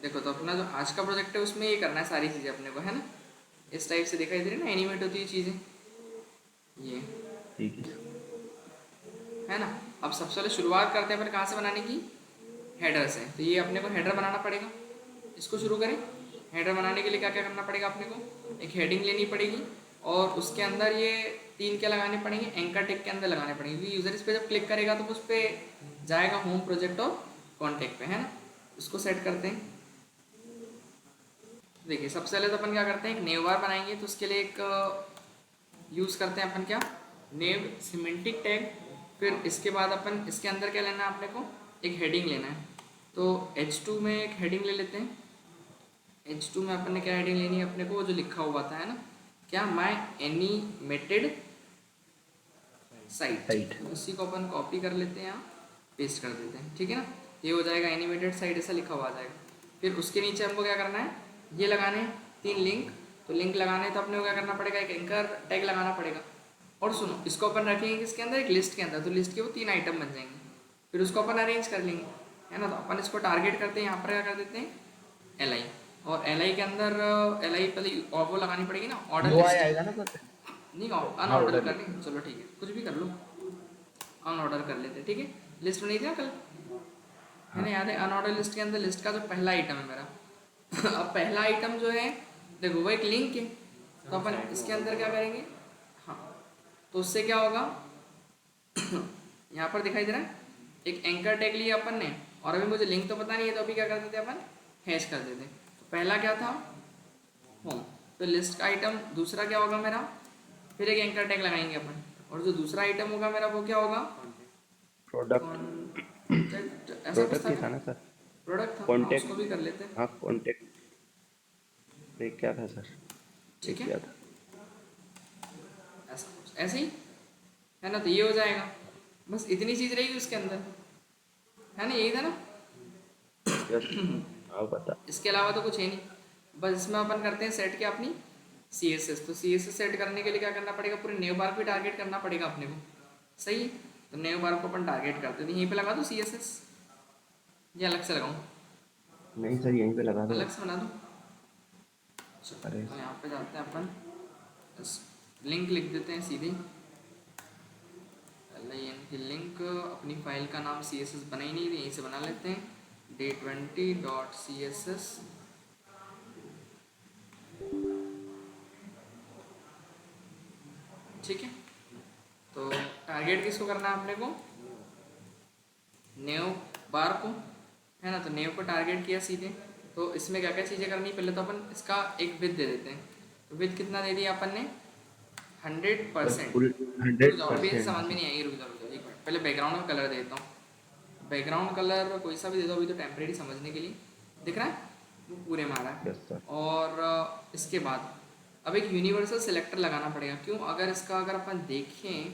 देखो तो अपना जो आज का प्रोजेक्ट है उसमें ये करना है सारी चीज़ें अपने को, है ना। इस टाइप से दिखाई दे रही है ना, एनिमेट होती है चीज़ें ये, ठीक है। है ना। अब सबसे पहले शुरुआत करते हैं अपन कहाँ से बनाने की, हेडर से। तो ये अपने को हेडर बनाना पड़ेगा। इसको शुरू करें। हेडर बनाने के लिए क्या क्या करना पड़ेगा अपने को, एक हेडिंग लेनी पड़ेगी और उसके अंदर ये तीन क्या लगाने पड़ेंगे, एंकर टेग के अंदर लगाने पड़ेंगे, क्योंकि यूज़र इस पर जब क्लिक करेगा तो उस पर जाएगा होम प्रोजेक्ट और कॉन्टेक्ट पे, है ना। उसको सेट करते हैं। देखिए सबसे पहले तो अपन क्या करते हैं, एक नेव बार बनाएंगे। तो उसके लिए एक यूज़ करते हैं अपन क्या, नेव सिमेंटिक टैग। फिर इसके बाद अपन इसके अंदर क्या लेना है अपने को, एक हेडिंग लेना है। तो H2 में एक हेडिंग ले लेते हैं। H2 में अपन ने क्या हेडिंग लेनी है अपने को, जो लिखा हुआ था, है ना, क्या, माई एनिमेटेड साइट। राइट। तो इसी को अपन कॉपी कर लेते हैं, यहाँ पेस्ट कर देते हैं, ठीक है ना। ये हो जाएगा एनिमेटेड साइट, ऐसा लिखा हुआ आ जाएगा। फिर उसके नीचे हमको क्या करना है, ये लगाने हैं तीन लिंक। तो लिंक लगाने तो अपने को क्या करना पड़ेगा, एक एंकर टैग लगाना पड़ेगा। और सुनो, इसको अपन रखेंगे किसके अंदर, एक लिस्ट के अंदर। तो लिस्ट के वो तीन आइटम बन जाएंगे। फिर उसको अपन अरेंज कर लेंगे, है ना। तो अपन इसको टारगेट करते हैं, यहाँ पर क्या कर देते हैं, एल आई। और एल आई के अंदर एल आई पहले और वो लगानी पड़ेगी ना, ऑर्डर यूआई लिस्ट। आएगा ना सर? नहीं, हाँ, अनऑर्डर ऑर्डर कर लिस्ट। लेंगे, चलो ठीक है, कुछ भी कर लो। अनऑर्डर कर लेते हैं, ठीक है। लिस्ट नहीं थी ना कल, है हाँ। ना, याद है। अनऑर्डर लिस्ट के अंदर लिस्ट का जो पहला आइटम है मेरा अब पहला आइटम जो है, देखो वो एक लिंक है। तो अपन इसके अंदर क्या करेंगे, हाँ, तो उससे क्या होगा यहाँ पर दिखाई दे रहा है, एक एंकर टैग लिया अपन ने। और अभी मुझे लिंक तो पता नहीं है, तो अभी क्या कर देते अपन, हैश कर देते। तो पहला क्या था, होम। तो लिस्ट का आइटम दूसरा क्या होगा मेरा, फिर एक एंकर टैग लगाएंगे अपन। और जो दूसरा आइटम होगा मेरा वो क्या होगा, प्रोडक्ट। कॉन्टेक्ट, ऐसा कुछ प्रोडक्ट था ही क्या, था ना सर? प्रोडक्ट था, हाँ उसको कॉन्टेक्ट। भी कर लेते हैं, हाँ, कॉन्टेक्ट। एक क्या था सर? ठीक एक है। क्या था? ऐसा कुछ ऐसे ही, है ना। तो ये हो जाएगा, बस इतनी चीज़ रहेगी उसके अंदर, है ना, यही था ना। यस। हाँ, बता। इसके अलावा तो कुछ है नहीं। बस इसमें अपन करते हैं सेट क्या अपनी, सी एस एस। तो सी एस एस सेट करने के लिए क्या करना पड़ेगा, पूरे नेव बार को टारगेट करना पड़ेगा अपने को, सही है। तो नेव बार को अपन टारगेट करते हैं, तो यहीं पे लगा दो सी एस एस, या अलग से लगाऊँ, नहीं सर, यहीं पे लगा दो। अलग से बना दूँ। चलो अरे तो यहाँ पे जाते हैं अपन, लिंक लिख देते हैं सीधे, एन की लिंक। अपनी फाइल का नाम सी एस एस बना ही नहीं, यहीं से बना लेते हैं, day20.css, ठीक है। तो टारगेट किसको करना है अपने को, नेव बार को, है ना। तो नेव को टारगेट किया सीधे। तो इसमें क्या क्या चीज़ें करनी, पहले तो अपन इसका एक विथ दे देते हैं। तो विथ कितना दे दिया अपन ने, हंड्रेड सर, परसेंट फुल रुक हंड्रेड जाओ, अभी से परसेंट समझ में नहीं आएगी, रुक जाओ रुक जाओ एक मिनट, पहले बैकग्राउंड में कलर दे देता हूँ। बैकग्राउंड कलर कोई सा भी दे दो, अभी तो टेम्परेरी समझने के लिए, दिख रहा है, वो पूरे में आ रहा है। Yes sir. और इसके बाद अब एक यूनिवर्सल सिलेक्टर लगाना पड़ेगा। क्यों, अगर इसका अगर अपन देखें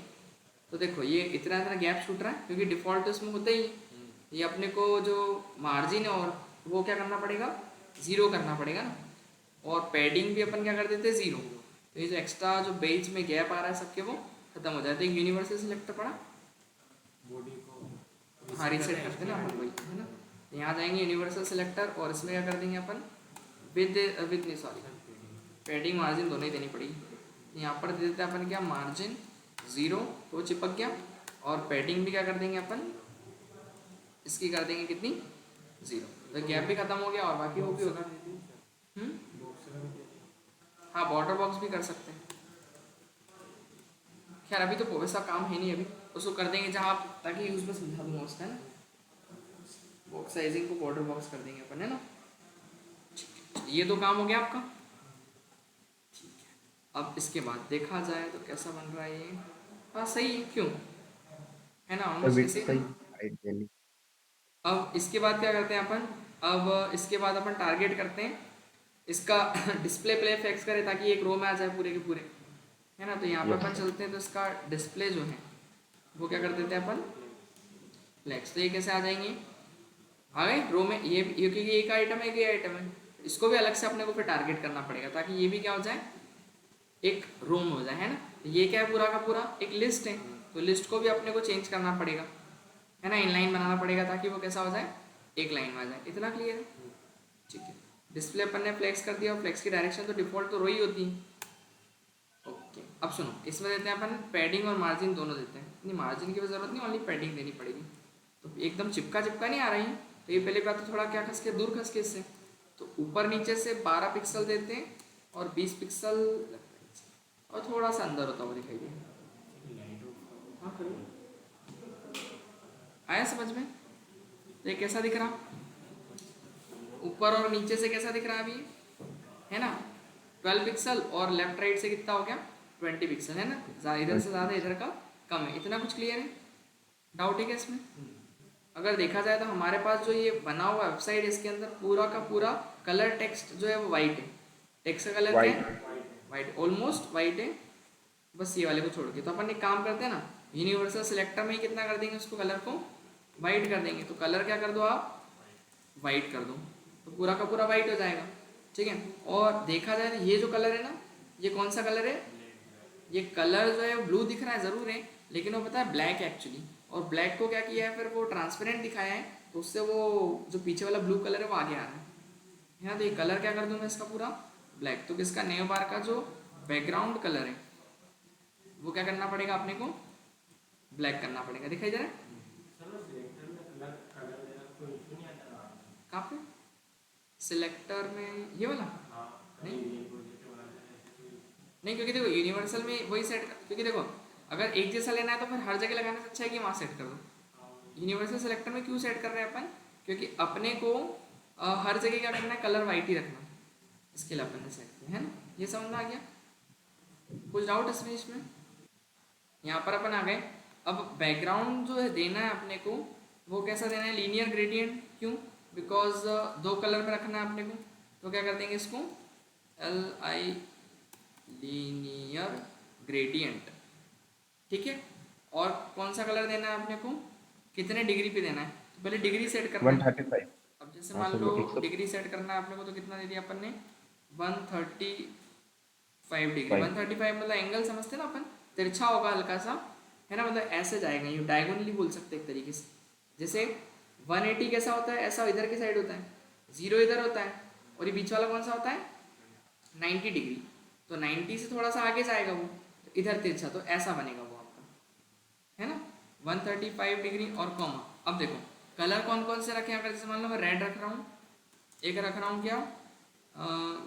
तो देखो ये इतना इतना गैप छूट रहा है, क्योंकि डिफ़ॉल्ट इसमें होता ही ये अपने को जो मार्जिन है, और वो क्या करना पड़ेगा, ज़ीरो करना पड़ेगा ना। और पैडिंग भी अपन क्या कर देते हैं, ज़ीरो। तो ये जो एक्स्ट्रा जो बेच में गैप आ रहा है सबके, वो खत्म हो जाते हैं। यूनिवर्सल सिलेक्टर पड़ा, हाँ रीसेट करते हैं ना अपन, वही है ना। तो यहाँ जाएंगे यूनिवर्सल सिलेक्टर, और इसमें क्या कर देंगे अपन, विद विद नहीं सॉरी, पैडिंग मार्जिन दोनों ही देनी पड़ेगी। यहाँ पर दे देते हैं अपन क्या, मार्जिन ज़ीरो, तो वो चिपक गया। और पैडिंग भी क्या कर देंगे अपन, इसकी कर देंगे कितनी, ज़ीरो। तो गैप भी खत्म हो गया, और बाकी वो भी होगा। हम्म, हाँ बॉर्डर बॉक्स भी कर सकते हैं। खैर अभी तो वैसा काम है नहीं, अभी उसको कर देंगे जहाँ आप, ताकि यूज़ में समझा दूँगा उसका, है ना। बॉक्स साइजिंग को बॉर्डर बॉक्स कर देंगे अपन, है ना। ये तो काम हो गया आपका। अब इसके बाद देखा जाए तो कैसा बन रहा है ये, हाँ सही है, क्यों, है ना, सर, ऑलमोस्ट विड्थ ऐसे ही था सही ना। है, हाइट नहीं। अब इसके बाद क्या करते हैं अपन, अब इसके बाद अपन टारगेट करते हैं इसका डिस्प्ले प्ले फिक्स करें, ताकि एक रो में आ जाए पूरे के पूरे, है ना। तो यहाँ पे यस अपन सर। चलते हैं, तो इसका डिस्प्ले जो है वो क्या कर देते हैं अपन, फ्लेक्स। तो ये कैसे आ जाएंगे, आ गए रो में, ये क्योंकि एक आइटम है, एक ही आइटम है, इसको भी अलग से अपने को फिर टारगेट करना पड़ेगा, ताकि ये भी क्या हो जाए, एक रो में हो जाए, है ना। तो ये क्या है, पूरा का पूरा एक लिस्ट है। तो लिस्ट को भी अपने को चेंज करना पड़ेगा, है ना, इनलाइन बनाना पड़ेगा, ताकि वो कैसा हो जाए, एक लाइन में आ जाए। इतना क्लियर है, ठीक है, डिस्प्ले अपन ने फ्लेक्स कर दिया और फ्लेक्स की डायरेक्शन तो डिफॉल्ट तो रो ही होती है। ओके, अब सुनो, इसमें देते हैं अपन पैडिंग और मार्जिन दोनों देते हैं। नहीं, मार्जिन की भी जरूरत नहीं, ओनली पैडिंग देनी पड़ेगी। तो एकदम चिपका चिपका नहीं आ रही है, तो ये पहले बात तो थोड़ा क्या खस के दूर खस के इससे, तो ऊपर नीचे से 12 पिक्सल देते हैं और 20 पिक्सल और थोड़ा सा अंदर होता हुआ दिखाई दिया। हाँ करिए, आया समझ में? तो ये कैसा दिख रहा, ऊपर और नीचे से कैसा दिख रहा है अभी, है ना 12 पिक्सल, और लेफ्ट राइट से कितना हो गया 20 पिक्सल, है ना, इधर से ज़्यादा इधर का कम है। इतना कुछ क्लियर है? डाउट है क्या इसमें? अगर देखा जाए तो हमारे पास जो ये बना हुआ वेबसाइट, इसके अंदर पूरा का पूरा कलर टेक्स्ट जो है वो वाइट है। टेक्स्ट का कलर क्या है? वाइट, ऑलमोस्ट वाइट है, बस ये वाले को छोड़ के। तो अपन एक काम करते हैं ना, यूनिवर्सल सिलेक्टर में ही कितना कर देंगे उसको, कलर को वाइट कर देंगे। तो कलर क्या कर दो आप, वाइट कर दो, तो पूरा का पूरा वाइट हो जाएगा। ठीक है, और देखा जाए तो ये जो कलर है ना, ये कौन सा कलर है, ये कलर जो है ब्लू दिख रहा है ज़रूर है, लेकिन वो पता है ब्लैक है एक्चुअली। और ब्लैक को क्या किया है फिर, वो ट्रांसपेरेंट दिखाया है, तो उससे वो जो पीछे वाला ब्लू कलर है वो आगे आ रहा है। यहाँ तो ये कलर क्या कर दूँ मैं इसका पूरा ब्लैक। तो किसका, नेव बार का जो बैकग्राउंड कलर है वो क्या करना पड़ेगा अपने को, ब्लैक करना पड़ेगा। दिखाई दे रहा है कहाँ पे, सिलेक्टर में ये वाला? नहीं नहीं, क्योंकि देखो यूनिवर्सल में वही सेट, क्योंकि देखो अगर एक जैसा लेना है तो फिर हर जगह लगाने से अच्छा है कि वहाँ सेट कर दो। यूनिवर्सल सेलेक्टर में क्यों सेट कर रहे हैं अपन, क्योंकि अपने को हर जगह क्या करना है, कलर वाइट ही रखना, इसके लिए अपन ने सेट किया है ना। ये समझ में आ गया? कुछ डाउट इसमें? यहाँ पर अपन आ गए। अब बैकग्राउंड जो है देना है अपने को, वो कैसा देना है, लीनियर ग्रेडियंट। क्यों? बिकॉज दो कलर में रखना है अपने को, तो क्या कर देंगे इसको, LI लीनियर ग्रेडियंट। ठीक है, और कौन सा कलर देना है अपने को, कितने डिग्री पे देना है, तो पहले डिग्री सेट करना है। 135। अब जैसे मान लो डिग्री सेट करना है अपने को, तो कितना दे दिया अपन ने, 135 डिग्री। 135 मतलब एंगल समझते ना अपन, तिरछा होगा हल्का सा, है ना, मतलब ऐसे जाएगा, यूँ डायगोनली बोल सकते एक तरीके से। जैसे 180 कैसा होता है, ऐसा इधर की साइड होता है, 0 इधर होता है, और ये बीच वाला कौन सा होता है, 90 डिग्री। तो 90 से थोड़ा सा आगे जाएगा वो, तो इधर तिरछा, तो ऐसा बनेगा वो आपका, है ना, 135 डिग्री और कॉमा। अब देखो कलर कौन कौन से रखे हैं, अगर जैसे मान लो मैं रेड रख रहा हूँ, एक रख रहा हूँ क्या,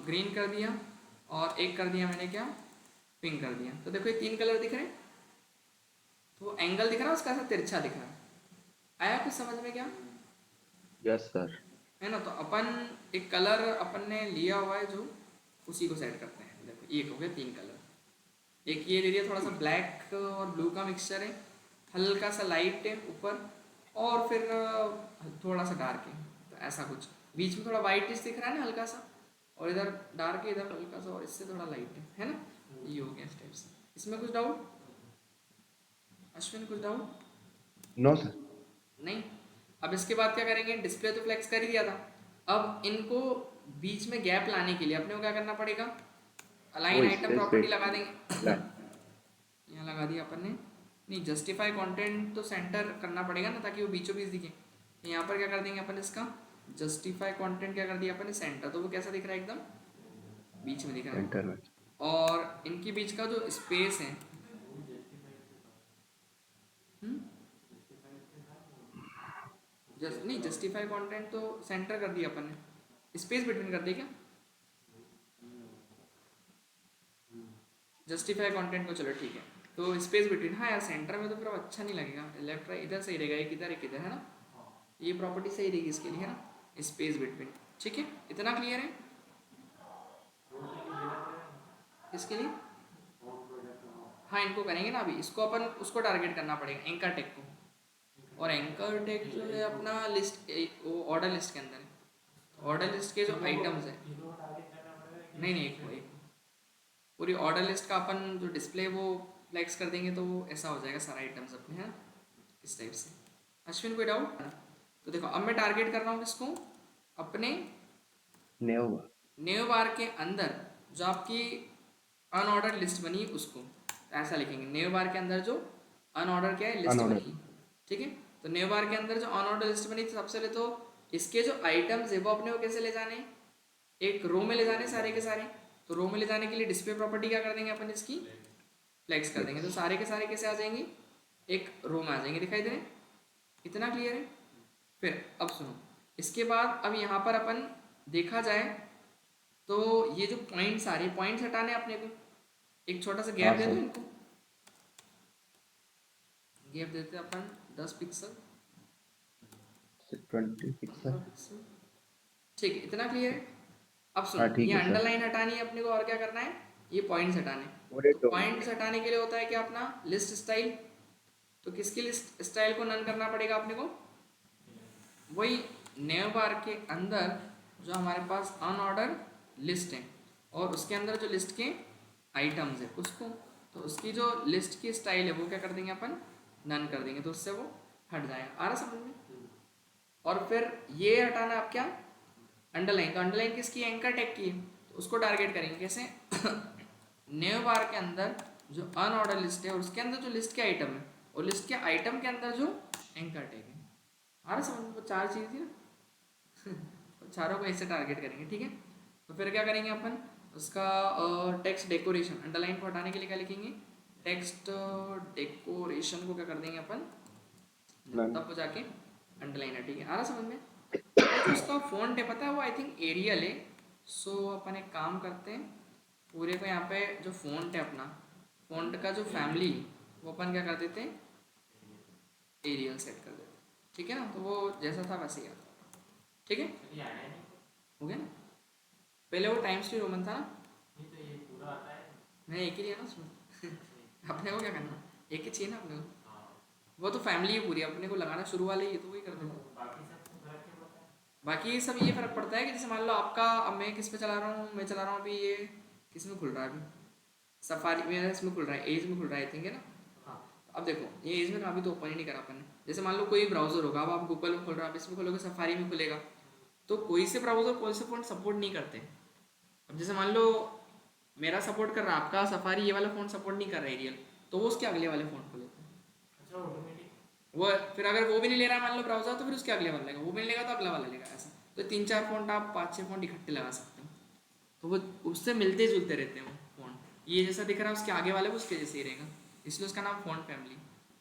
ग्रीन कर दिया, और एक कर दिया मैंने क्या, पिंक कर दिया। तो देखो ये 3 कलर दिख रहे हैं, तो एंगल दिख रहा है उसका ऐसा तिरछा दिख रहा है। आया कुछ समझ में क्या? Yes sir. है ना, तो अपन एक कलर अपन ने लिया हुआ है जो, उसी को सेट करते हैं। देखो ये हो गया 3 कलर, एक ये दे दिया थोड़ा सा ब्लैक और ब्लू का मिक्सचर है, हल्का सा लाइट है ऊपर, और फिर थोड़ा सा डार्क है, तो ऐसा कुछ बीच में थोड़ा वाइटिश दिख रहा है ना हल्का सा, और इधर डार्क है, इधर हल्का सा, और इससे थोड़ा लाइट है ना, ये हो गया स्टेप से। इसमें कुछ डाउट अश्विन, कुछ डाउट? No sir. नहीं। अब इसके बाद क्या करेंगे, डिस्प्ले तो फ्लेक्स कर ही दिया था, अब इनको बीच में गैप लाने के लिए अपने को क्या करना पड़ेगा, अलाइन आइटम प्रॉपर्टी लगा देंगे। यहाँ लगा दिया अपन ने, नहीं जस्टिफाई कंटेंट तो सेंटर करना पड़ेगा ना, ताकि वो बीचों बीच दिखे। यहाँ पर क्या कर देंगे अपन, इसका जस्टिफाई कंटेंट क्या कर दिया अपन ने, सेंटर। तो वो कैसा दिख रहा है, एकदम बीच में दिख रहा है। सेंटर में। और इनके बीच का जो स्पेस है, नहीं जस्टिफाई कंटेंट तो सेंटर कर दिया अपन ने, स्पेस बिटवीन कर दिया क्या, जस्टिफाई कंटेंट को, चलो ठीक है, तो स्पेस बिटवीन। हाँ यार सेंटर में तो फिर अच्छा नहीं लगेगा, लेफ्ट राइट इधर सही रहेगा, एक इधर है ना, ये प्रॉपर्टी सही रहेगी इसके लिए, है ना, स्पेस बिटवीन। ठीक है, इतना क्लियर है इसके लिए? हाँ इनको करेंगे ना, अभी इसको अपन उसको टारगेट करना पड़ेगा, एंकर टेक को, और एंकर टेक जो है अपना लिस्ट, वो ऑर्डर लिस्ट के अंदर है, ऑर्डर लिस्ट के जो आइटम्स है, नहीं एक पूरी ऑर्डर लिस्ट का अपन जो डिस्प्ले वो फ्लेक्स कर देंगे, तो वो ऐसा हो जाएगा सारा आइटम्स अपने, है इस टाइप से। अश्विन कोई डाउट? तो देखो अब मैं टारगेट कर रहा हूँ किसको, अपने नेव बार के अंदर जो आपकी अनऑर्डर लिस्ट बनी उसको, तो ऐसा लिखेंगे, नेव बार के अंदर जो अनऑर्डर क्या है, लिस्ट बनी। ठीक है, तो नेव बार के अंदर जो अनऑर्डर लिस्ट बनी, तो सबसे पहले तो इसके जो आइटम्स है वो अपने को कैसे ले जाने, एक रो में ले जाने सारे के सारे। तो रो में ले जाने के लिए डिस्प्ले प्रॉपर्टी क्या कर देंगे अपन, इसकी फ्लेक्स कर देंगे, तो सारे के सारे कैसे आ जाएंगे, एक रो में आ जाएंगे, दिखाई दे रहे हैं? इतना क्लियर है? फिर अब सुनो, इसके बाद अब यहाँ पर अपन देखा जाए तो ये जो पॉइंट्स आ रहे हैं, पॉइंट्स हटाने हैं अपने को, एक छोटा सा गैप हाँ दे दो सर। इनको, गैप देते हैं अपन 10 पिक्सल, 20 पिक्सल। ठीक है, इतना क्लियर है? अब हाँ सुनो, ठीक ये है सर। अंडरलाइन हटानी है अपने को, और क्या करना है, ये पॉइंट्स हटाने। पूरे तो डोमेन पॉइंट्स में। हटाने के लिए होता है क्या अपना लिस्ट स्टाइल, तो किसकी लिस्ट स्टाइल को नन करना पड़ेगा अपने को, वही नेव बार के अंदर जो हमारे पास अनऑर्डर लिस्ट है और उसके अंदर जो लिस्ट के आइटम्स है उसको, तो उसकी जो लिस्ट की स्टाइल है वो क्या कर देंगे अपन, नन कर देंगे, तो उससे वो हट जाएगा। आ रहा समझ में? और फिर ये हटाना आप क्या, अंडरलाइन, तो अंडरलाइन किसकी, एंकर टैग की है, तो उसको टारगेट करेंगे कैसे नेव बार के अंदर जो अनऑर्डर लिस्ट है और उसके अंदर जो लिस्ट के आइटम है और लिस्ट के आइटम के अंदर जो एंकर टैग है। आ रहा समझ में? वो चार चीज़ थी ना तो चारों को ऐसे टारगेट करेंगे, ठीक है। तो फिर क्या करेंगे अपन, उसका टेक्स्ट डेकोरेशन, अंडरलाइन को हटाने के लिए क्या लिखेंगे, टेक्स्ट डेकोरेशन को क्या कर देंगे अपन, नन। तब वो जाके अंडरलाइन है, ठीक है। आ रहा समझ में? और जो उसका फॉन्ट है पता है वो आई थिंक एरियल है। सो अपन एक काम करते हैं, पूरे को यहाँ पे जो फॉन्ट है अपना, फॉन्ट का जो फैमिली वो अपन क्या कर देते हैं, एरियल सेट कर देते हैं, ठीक है ना। तो वो जैसा था वैसे ही आता है, ठीक है, हो गया ना। पहले वो टाइम्स न्यू रोमन था ना, मैं एक ही लिया ना उसमें अपने को क्या करना, एक ही चाहिए ना अपने को, वो तो फैमिली है पूरी, अपने को लगाना शुरू वाले ही है, तो वही कर देंगे। बाकी सब ये फर्क पड़ता है कि जैसे मान लो आपका, अब मैं किस पे चला रहा हूँ, मैं चला रहा हूँ अभी ये किस में खुल रहा है अभी, सफारी में, इसमें खुल रहा है, एज में खुल रहा है आई थिंक, है ना। हाँ, तो अब देखो ये एज में अभी तो ओपन ही नहीं करा अपन ने। जैसे मान लो कोई ब्राउजर होगा, अब आप गूगल में खोल रहे हो, आप इसमें खोलोगे सफारी में खुलेगा, तो कोई से ब्राउजर कोई से फोन सपोर्ट नहीं करते। अब जैसे मान लो मेरा सपोर्ट कर रहा है, आपका सफारी ये वाला फ़ोन सपोर्ट नहीं कर रहा है एरियल, तो वो उसके अगले वाले फ़ोन को लेता है। अच्छा, ऑटोमेटिक वो, फिर अगर वो भी नहीं ले रहा है मान लो ब्राउजर, तो फिर उसके अगले वाला लेगा, वो भी नहीं लेगा तो अगला वाला लेगा, ऐसा। तो 3-4 फ़ोन आप 5-6 फ़ोन इकट्ठे लगा सकते हो, तो वो उससे मिलते जुलते रहते हैं वो फ़ोन। ये जैसा दिख रहा है उसके आगे वाले भी उसके जैसे ही रहेगा, इसलिए उसका नाम फ़ोन फैमिली।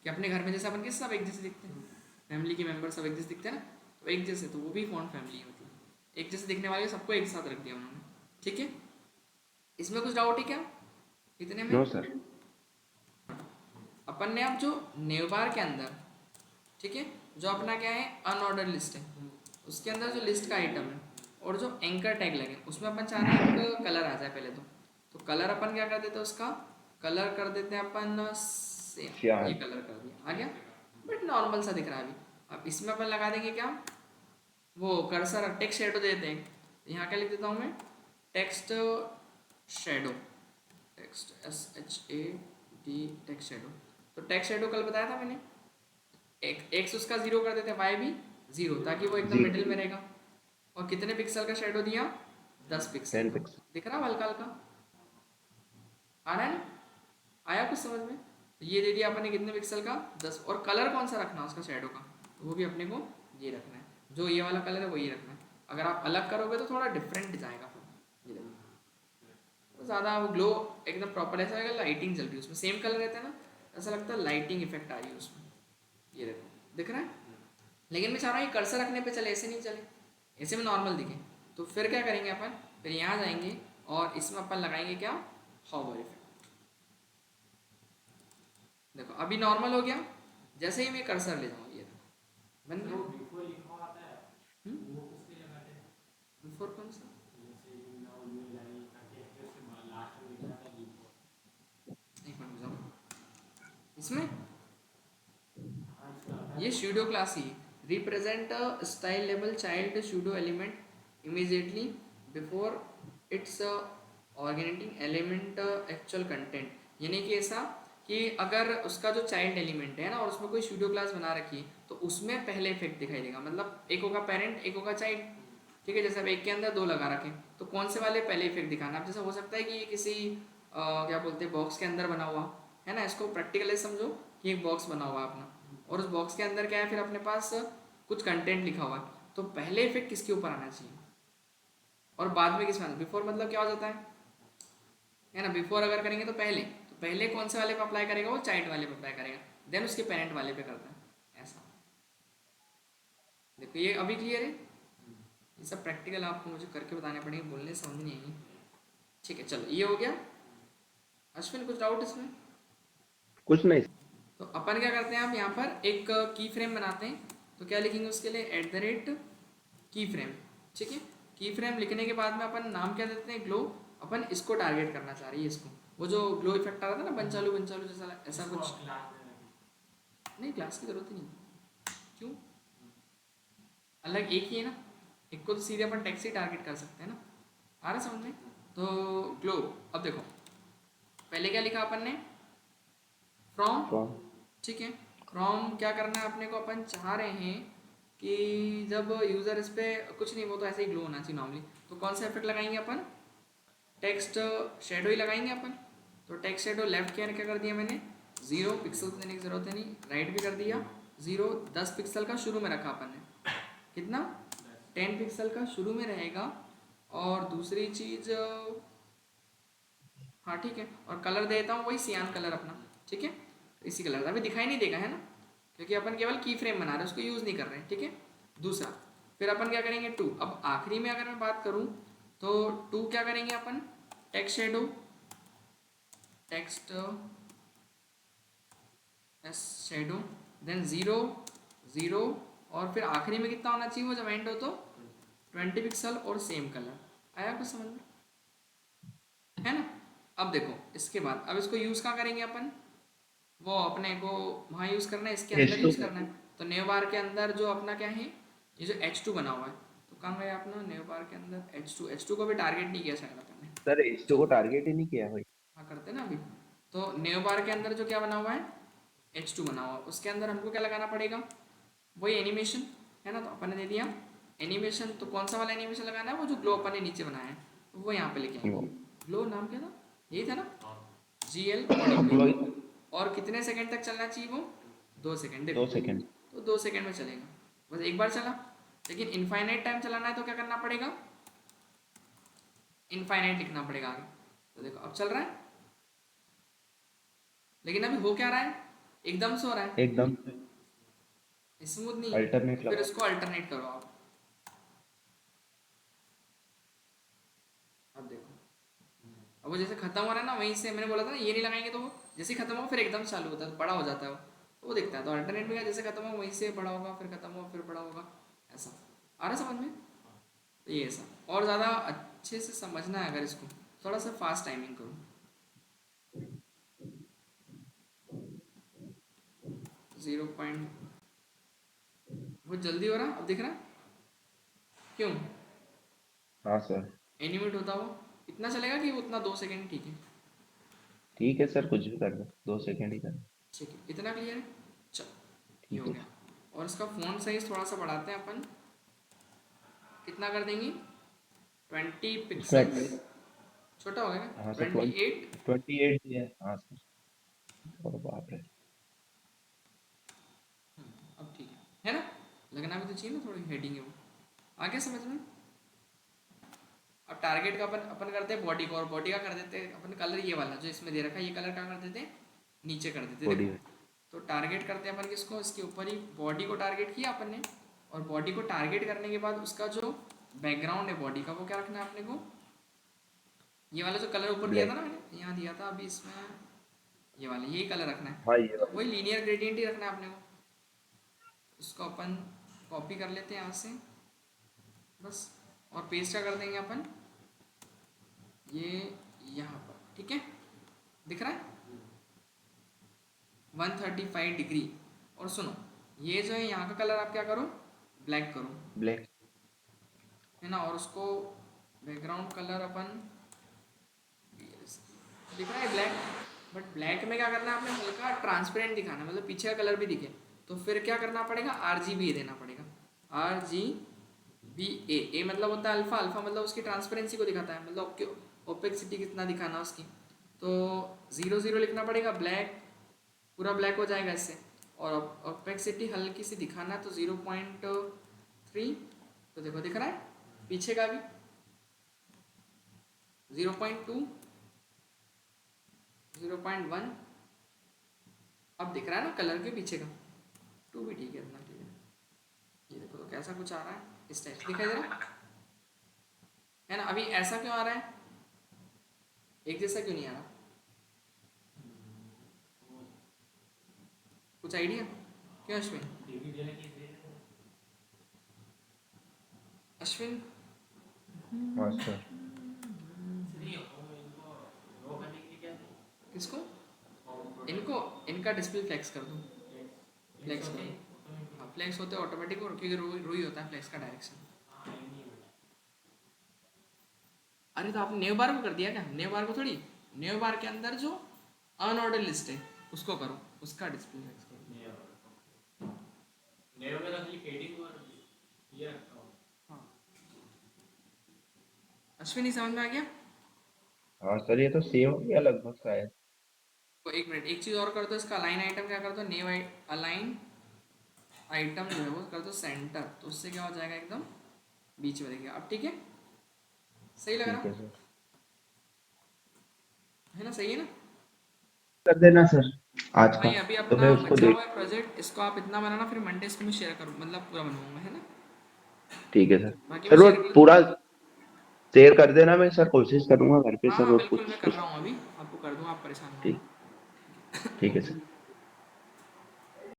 कि अपने घर में जैसे अपन के सब एक जैसे दिखते हैं, फैमिली के मेम्बर सब एक जैसे दिखते हैं ना, तो एक जैसे, तो वो भी फ़ोन फैमिली है, मतलब एक जैसे दिखने वाले सबको एक साथ रख दिया उन्होंने, ठीक है। इसमें कुछ डाउट है क्या इतने में? No sir. अपन ने अब जो नेवबार के अंदर, ठीक है, जो अपना क्या है अनऑर्डर लिस्ट है, उसके अंदर जो लिस्ट का आइटम है और जो एंकर टैग लगे उसमें अपन चाह रहे हैं एक कलर आ जाए पहले तो कलर अपन क्या कर देते हैं, उसका कलर कर देते हैं अपन सेम, क्या ये कलर कर दिया, आ गया, बट नॉर्मल सा दिख रहा है अभी। अब इसमें अपन लगा देंगे क्या, वो कर्सर टेक्स्ट शेडो देते हैं, यहाँ क्या लिख देता हूँ मैं, text shadow, text SHAD text shadow. तो टेक्स्ट शेडो कल बताया था मैंने, एक एक्स उसका 0 कर देते हैं, वाई भी 0, ताकि वो एकदम 0। मिडिल में रहेगा। और कितने पिक्सल का शेडो दिया, 10 पिक्सल 10 का। पिक्सल। दिख रहा हल्का हल्का, आ रहा है ना, आया कुछ समझ में? तो ये दे दिया अपन ने कितने पिक्सल का, 10। और कलर कौन सा रखना है उसका शेडो का, तो वो भी अपने को ये रखना है, जो ये वाला कलर है वो ये रखना है। अगर आप अलग करोगे तो थोड़ा डिफरेंट जाएगा फिर, ये देखो तो ज़्यादा वो ग्लो एकदम प्रॉपर ऐसा लगेगा, लाइटिंग चल रही है उसमें, सेम कलर रहता है ना, ऐसा लगता है लाइटिंग इफेक्ट आ रही है उसमें, ये देखो दिख रहा है। लेकिन मैं चाह रहा हूँ ये कर्सर रखने पे चले, ऐसे नहीं चले, ऐसे में नॉर्मल दिखे। तो फिर क्या करेंगे अपन, फिर यहाँ जाएंगे और इसमें अपन लगाएंगे क्या, हॉवर इफेक्ट। देखो अभी नॉर्मल हो गया, जैसे ही मैं कर्सर ले जाऊँ, ये देखो बन गया। बिफोर कौन सा, एक मिनट जाओ इसमें, ये स्यूडो क्लास ही represent style label child pseudo element immediately before its originating element actual content. यानी कि ऐसा कि अगर उसका जो चाइल्ड एलिमेंट है ना और उसमें कोई स्यूडो क्लास बना रखी है तो उसमें पहले इफेक्ट दिखाई देगा, मतलब एक होगा पेरेंट एक होगा चाइल्ड, ठीक है। जैसे अब एक के अंदर 2 लगा रखे तो कौन से वाले पहले इफेक्ट दिखाना। अब जैसे हो सकता है कि ये किसी क्या बोलते हैं बॉक्स के अंदर बना हुआ है ना, इसको प्रैक्टिकली समझो कि एक बॉक्स बना हुआ है अपना, और उस बॉक्स के अंदर क्या है, फिर अपने पास कुछ कंटेंट लिखा हुआ है, तो पहले इफेक्ट किसके ऊपर आना चाहिए और बाद में किस में आना। बिफोर मतलब क्या हो जाता है ना, बिफोर अगर करेंगे तो पहले कौन से वाले पे अप्लाई करेगा, वो चाइल्ड वाले पे अप्लाई करेगा, देन उसके पेरेंट वाले पे करता है ऐसा। देखो ये अभी क्लियर है, ये सब प्रैक्टिकल आपको मुझे करके बताने पड़ेंगे, बोलने समझ नहीं आएगी। ठीक है चलो ये हो गया। अश्विन कुछ डाउट इसमें? कुछ नहीं। तो अपन क्या करते हैं, आप यहाँ पर एक की फ्रेम बनाते हैं, तो क्या लिखेंगे उसके लिए, @ की फ्रेम। ठीक है, की फ्रेम लिखने के बाद में अपन नाम क्या देते हैं, ग्लो। अपन इसको टारगेट करना चाह रही है, इसको, वो जो ग्लो इफेक्ट आ रहा था ना, बंचालू जैसा, ऐसा कुछ। नहीं क्लास की जरूरत ही नहीं, क्यों, अलग एक ही है ना, एक को तो सीधे अपन टेक्स्ट ही टारगेट कर सकते हैं ना। आ रहा समझ में? तो ग्लो, अब देखो पहले क्या लिखा अपन ने, फ्रॉम। फ्रॉम। ठीक है, फ्रॉम क्या करना है अपने को, अपन चाह रहे हैं कि जब यूज़र इस पर कुछ नहीं, वो तो ऐसे ही ग्लो होना चाहिए नॉर्मली, तो कौन सा इफेक्ट लगाएंगे अपन, टेक्स्ट शेडो ही लगाएंगे अपन। तो टेक्स्ट शेडो लेफ्ट क्या कर दिया मैंने, 0 पिक्सल देने की जरूरत है नहीं, राइट भी कर दिया 0, 10 पिक्सल का शुरू में रखा अपन ने, कितना, 10 पिक्सल का शुरू में रहेगा। और दूसरी चीज़, हाँ ठीक है, और कलर देता हूँ वही सियान कलर अपना, ठीक है, इसी कलर का, अभी दिखाई नहीं देगा है ना, क्योंकि अपन केवल की फ्रेम बना रहे हैं, उसको यूज़ नहीं कर रहे हैं। ठीक है, दूसरा फिर अपन क्या करेंगे, 2। अब आखिरी में अगर मैं बात करूँ तो 2 क्या करेंगे अपन, text shadow, text shadow, then 0 0, और फिर आखिरी में कितना होना चाहिए वो जब एंड हो तो 20 पिक्सल और सेम कलर। आया कुछ समझ में, है ना। अब देखो इसके बाद, अब इसको यूज़ कहाँ करेंगे अपन, वो अपने को वहाँ यूज़ करना है, इसके अंदर H2 यूज़ करना है। तो नेव बार के अंदर जो अपना क्या है, ये जो H2 बना हुआ है, तो कहाँ गया अपना नेव बार के अंदर H2 को भी टारगेट नहीं किया शायद अपन ने। सर, H2 को टारगेट ही नहीं किया भाई। हाँ करते ना अभी। तो नेव बार के अंदर जो क्या बना हुआ है, H2 बना हुआ है, उसके अंदर हमको क्या लगाना पड़ेगा, वही एनिमेशन है ना। तो अपन ने दे दिया एनिमेशन, तो कौन सा वाला एनिमेशन लगाना है, वो जो ग्लो अपन ने नीचे बनाया है, तो वो यहाँ पे लेके आएंगे। ग्लो नाम क्या था, यही था ना, GL बॉडी ग्लो। ग्लो। और कितने सेकंड तक चलना चाहिए वो, 2 सेकंड। देखो 2 सेकंड। तो 2 सेकंड में चलेगा, बस एक बार चला। लेकिन इनफाइनाइट टाइम चलाना है तो क्या करना पड़ेगा, इनफाइनाइट लिखना पड़ेगा आगे। तो देखो अब चल रहा है, लेकिन अभी हो क्या रहा है, एकदम से हो रहा है, एकदम स्मूथ नहीं। अल्टरनेट फिर लगा। उसको अल्टरनेट करो आप। अब देखो, अब वो जैसे खत्म हो रहा है ना, वहीं से मैंने बोला था ना, ये नहीं लगाएंगे तो वो जैसे ही खत्म हो फिर एकदम चालू होता है, तो बड़ा हो जाता है वो, तो वो दिखता है। तो अल्टरनेट में क्या, जैसे खत्म हो वहीं से बड़ा होगा, फिर खत्म हो फिर बड़ा होगा, ऐसा। आ रहा समझ में? तो ये ऐसा, और ज़्यादा अच्छे से समझना है अगर इसको, थोड़ा सा फास्ट टाइमिंग करो। 0 बहुत जल्दी हो रहा, अब दिख रहा, क्यों, हाँ सर। एनिमेट होता वो इतना चलेगा कि उतना 2 सेकंड, ठीक है। ठीक है सर, कुछ भी कर दो, 2 सेकंड ही कर दो। ठीक है, इतना क्लियर है, चल ये ठीक हो है गया। और इसका फ़ॉन्ट साइज थोड़ा सा बढ़ाते हैं अपन, कितना कर देंगे, 20 पिक्सल्स, सर। छोटा हो गया, हाँ सर, 28। 28 दिया है, हाँ सर। और बाप रे। अब ठीक है ना, लगना भी तो चाहिए ना, थोड़ी हेडिंग है वो, आ गया समझ में। अब टारगेट का अपन करते हैं बॉडी को, और बॉडी का कर देते हैं अपन कलर, ये वाला जो इसमें दे रखा है, ये कलर का कर देते हैं, नीचे कर देते हैं बॉडी। देखो। तो टारगेट करते हैं अपन किसको, इसके ऊपर ही बॉडी को टारगेट किया अपन ने। और बॉडी को टारगेट करने के बाद उसका जो बैकग्राउंड है बॉडी का, वो क्या रखना है अपने को, ये वाला जो कलर ऊपर दिया था ब्लैक। ना मैंने, यहाँ दिया था अभी इसमें, ये वाला यही कलर रखना है। हाँ, ये वाला। वही लीनियर ग्रेडियंट ही रखना है अपने को। उसको अपन कॉपी कर लेते हैं यहाँ से बस, और पेस्ट क्या कर देंगे अपन, ये यहाँ पर, ठीक है, दिख रहा है 135 डिग्री। और सुनो, ये जो है यहाँ का कलर आप क्या करो, ब्लैक करो, ब्लैक। है ना। और उसको बैकग्राउंड कलर अपन, दिख रहा है ब्लैक, बट ब्लैक में क्या करना है आपने, हल्का ट्रांसपेरेंट दिखाना है, मतलब पीछे का कलर भी दिखे। तो फिर क्या करना पड़ेगा, RGB देना पड़ेगा, RGBA। मतलब होता है अल्फा, अल्फा मतलब उसकी ट्रांसपेरेंसी को दिखाता है, मतलब ओपेक्सिटी कितना दिखाना उसकी। तो 0 0 लिखना पड़ेगा, ब्लैक पूरा ब्लैक हो जाएगा इससे। और ओपेक्सिटी हल्की सी दिखाना है, तो 0.3 तो देखो दिख रहा है पीछे का भी 0.2 0.1 अब दिख रहा है ना कलर के पीछे का 2 भी ठीक है इतना ठीक है। ये देखो तो कैसा कुछ आ रहा है इस टाइप से दिखाई दे रहा है ना। अभी ऐसा क्यों आ रहा है एक जैसा क्यों नहीं आ रहा कुछ आइडिया क्यों अश्विन अश्विन हाँ सर। किसको इनको इनका डिस्प्ले फ्लेक्स कर दूँ फ्लेक्स कर हाँ फ्लेक्स होते ऑटोमेटिक और क्योंकि रू ही होता है फ्लेक्स का डायरेक्शन। अरे तो आपने न्यू बार को कर दिया क्या न्यू बार को थोड़ी न्यू बार के अंदर जो अनऑर्डर लिस्ट है उसको करो उसका डिस्प्ले फ्लेक्स करो। नेरो में खाली फेडिंग और ये रखता हूँ। हाँ अश्विनी समझ में आ गया। हाँ सर ये तो सेम हो गया लगभग शायद। तो एक मिनट एक चीज़ और कर दो इसका अलाइन आइटम क्या कर दो न्यू अलाइन आइटम जो है वो कर दो सेंटर तो उससे क्या हो जाएगा एकदम बीच में देखिए अब ठीक है सही लग ठीक रहा है सर। है ना सही है ना। कर देना सर आज का। भाई अभी तो अपना मैं उसको बचा देख। हुआ है प्रोजेक्ट इसको आप इतना बनाना फिर मंडे इसको मैं शेयर करूँ मतलब पूरा बनवाऊंगा है ना। ठीक है सर। बाकी मैं सर वो शेयर कर पूरा दूंगा। शेयर कर देना मैं सर कोशिश करूंगा घर पे हाँ सर हाँ और बिल्कुल कुछ मैं कर रहा हूँ अभी आपको कर दूँ आप परेशान ना ठीक हो। ठीक है सर।